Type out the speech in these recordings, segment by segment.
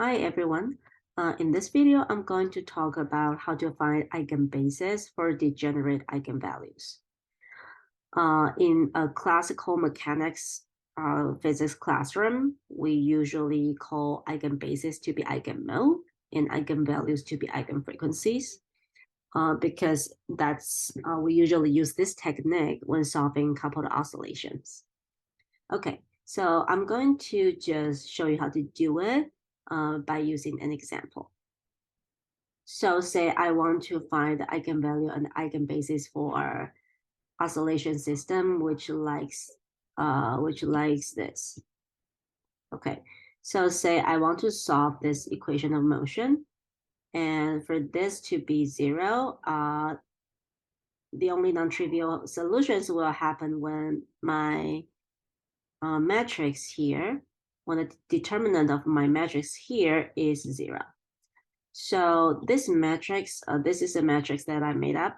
Hi everyone. In this video, I'm going to talk about how to find eigenbases for degenerate eigenvalues. In a classical mechanics physics classroom, we usually call eigenbases to be eigenmode and eigenvalues to be eigenfrequencies because we usually use this technique when solving coupled oscillations. Okay, so I'm going to just show you how to do it by using an example. So say I want to find the eigenvalue and eigenbasis for oscillation system which likes this. Okay, so say I want to solve this equation of motion, and for this to be 0, the only non-trivial solutions will happen when my matrix here, when the determinant of my matrix here is 0. So this matrix, this is a matrix that I made up.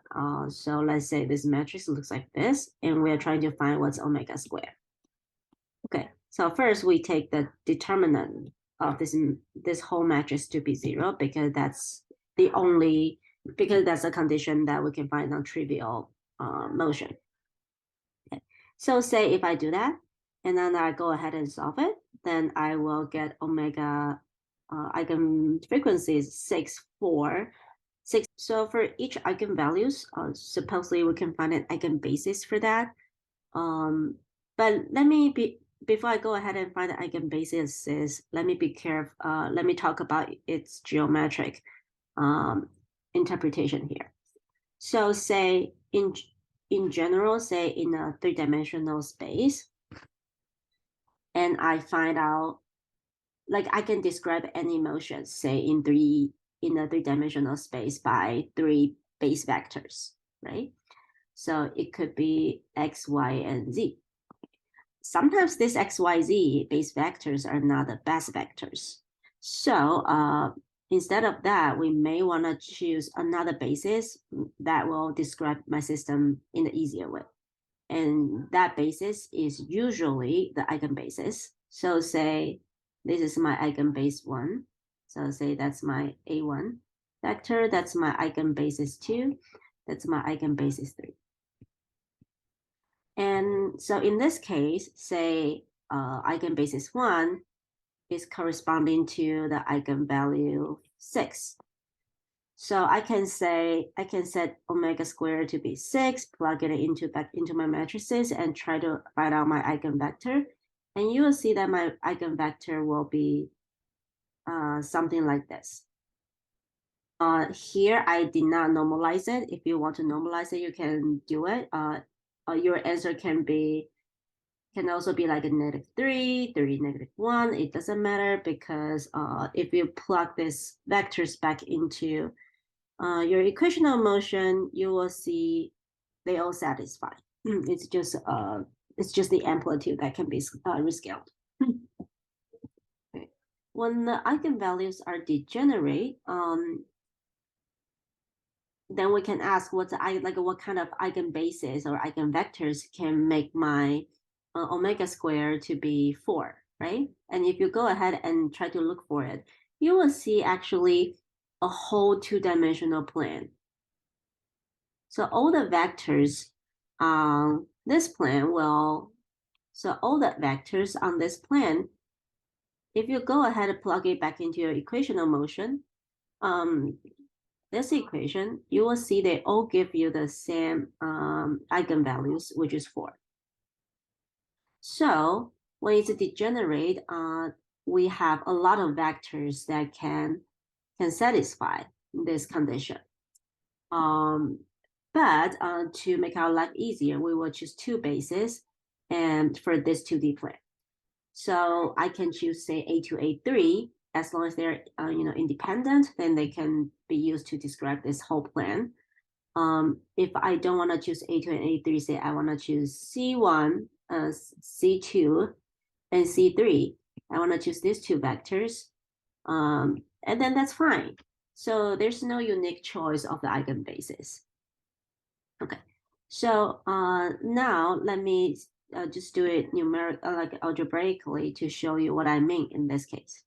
So let's say this matrix looks like this, and we're trying to find what's omega squared. Okay, so first we take the determinant of this whole matrix to be 0 because that's a condition that we can find non-trivial motion. Okay. So say if I do that, and then I go ahead and solve it, then I will get omega eigenfrequencies 6, 4, 6. So for each eigenvalues, supposedly we can find an eigenbasis for that. But before I go ahead and find the eigenbasis, let me be careful. Let me talk about its geometric interpretation here. So say in general, say in a 3-dimensional space, and I find out, like I can describe any motion, say in a 3-dimensional space by 3 base vectors, right? So it could be x, y, and z. Sometimes these x, y, z base vectors are not the best vectors. So instead of that, we may want to choose another basis that will describe my system in the easier way. And that basis is usually the eigenbasis. So say this is my eigenbase 1. So say that's my A1 vector. That's my eigenbasis 2. That's my eigenbasis 3. And so in this case, say eigenbasis 1 is corresponding to the eigenvalue 6. So I can set omega squared to be 6, plug it back into my matrices, and try to find out my eigenvector. And you will see that my eigenvector will be something like this. Here I did not normalize it. If you want to normalize it, you can do it. Your answer can also be like a -3, 3, -1. It doesn't matter because if you plug these vectors back into your equation of motion, you will see they all satisfy. It's just the amplitude that can be rescaled. Okay. When the eigenvalues are degenerate, then we can ask what kind of eigenbases or eigenvectors can make my omega squared to be 4, right? And if you go ahead and try to look for it, you will see actually a whole 2-dimensional plane. So all the vectors on this plane if you go ahead and plug it back into your equation of motion, this equation, you will see they all give you the same eigenvalues, which is 4. So when it's degenerate, we have a lot of vectors that can satisfy this condition. But to make our life easier, we will choose 2 bases and for this 2D plane. So I can choose, say, A2, A3. As long as they're independent, then they can be used to describe this whole plan. If I don't want to choose A2 and A3, say I want to choose C1, C2, and C3. I want to choose these 2 vectors, and then that's fine. So there's no unique choice of the eigenbasis. Okay, so now let me just do it algebraically to show you what I mean in this case.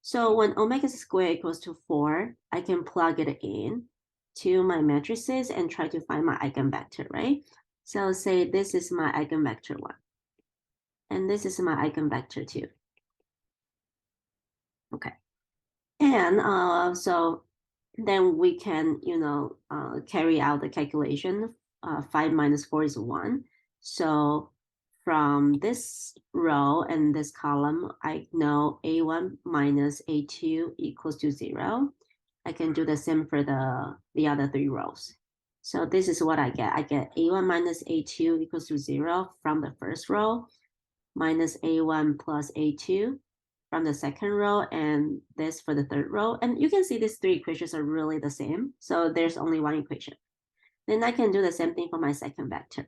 So when omega squared equals to 4, I can plug it in to my matrices and try to find my eigenvector, right? So say this is my eigenvector 1. And this is my eigenvector 2. Okay. And so then we can, carry out the calculation. 5 minus 4 is 1. So from this row and this column, I know A1 minus A2 equals to 0. I can do the same for the other 3 rows. So this is what I get. I get A1 minus A2 equals to 0 from the first row, minus A1 plus A2 from the second row, and this for the third row. And you can see these 3 equations are really the same. So there's only one equation. Then I can do the same thing for my second vector.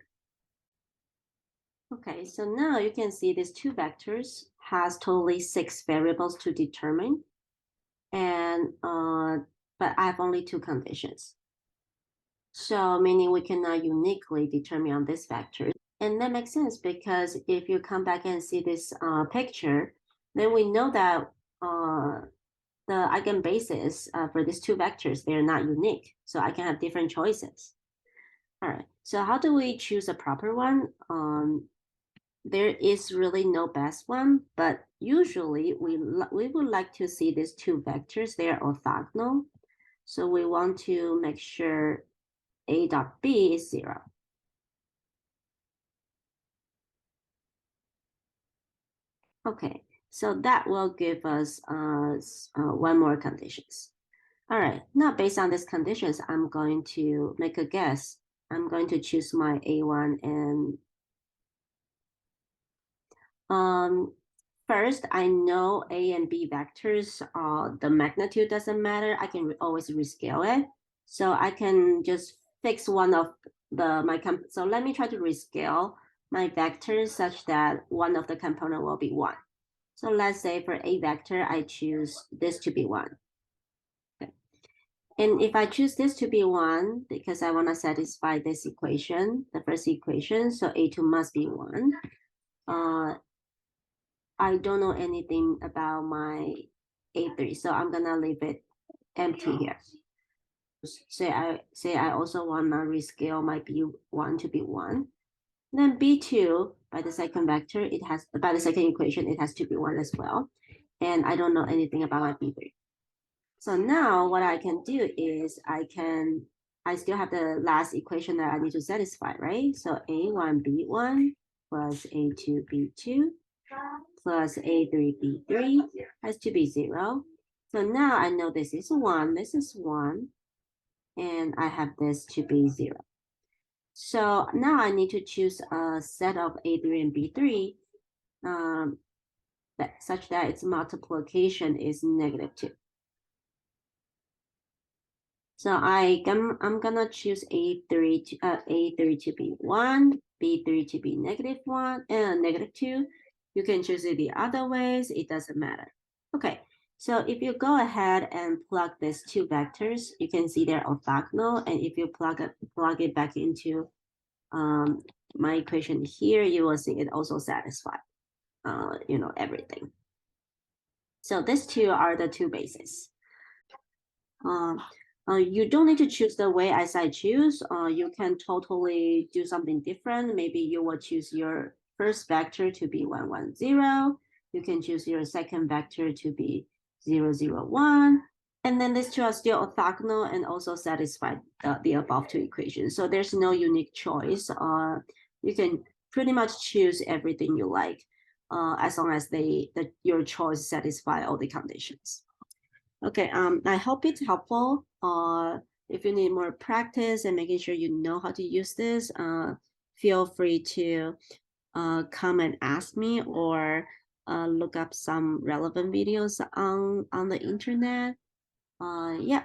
Okay, so now you can see these 2 vectors has totally 6 variables to determine. And but I have only 2 conditions. So meaning we cannot uniquely determine on this vector. And that makes sense because if you come back and see this picture, then we know that the eigenbases for these 2 vectors, they're not unique. So I can have different choices. All right, so how do we choose a proper one? There is really no best one, but usually we would like to see these 2 vectors, they are orthogonal. So we want to make sure A dot B is 0. Okay, so that will give us one more conditions. All right, now based on these conditions, I'm going to make a guess. I'm going to choose my A1 and first, I know A and B vectors, the magnitude doesn't matter. I can always rescale it. So I can just fix one of so let me try to rescale my vectors such that one of the component will be 1. So let's say for A vector, I choose this to be 1. Okay. And if I choose this to be 1, because I want to satisfy this equation, the first equation, so A2 must be 1. I don't know anything about my A3, so I'm gonna leave it empty here. Say I also wanna rescale my B1 to be 1. Then B2 by the second vector, by the second equation, it has to be 1 as well. And I don't know anything about my B3. So now what I can do is I still have the last equation that I need to satisfy, right? So A1 B1 plus A2 B2 plus A3 B3 has to be 0. So now I know this is 1, this is 1, and I have this to be 0. So now I need to choose a set of A3 and B3 such that its multiplication is -2. So I'm gonna choose A3 to be 1, B3 to be -1, and -2. You can choose it the other ways, it doesn't matter. Okay, so if you go ahead and plug these 2 vectors, you can see they're orthogonal, and if you plug it back into my equation here, you will see it also satisfies everything. So these 2 are the 2 bases. You don't need to choose the way as I choose. You can totally do something different. Maybe you will choose your first vector to be 1, 1, 0. You can choose your second vector to be 0, 0, 1. And then these 2 are still orthogonal and also satisfy the above 2 equations. So there's no unique choice. You can pretty much choose everything you like as long as your choice satisfy all the conditions. Okay, I hope it's helpful. If you need more practice and making sure you know how to use this, feel free to come and ask me or look up some relevant videos on the internet. Yeah.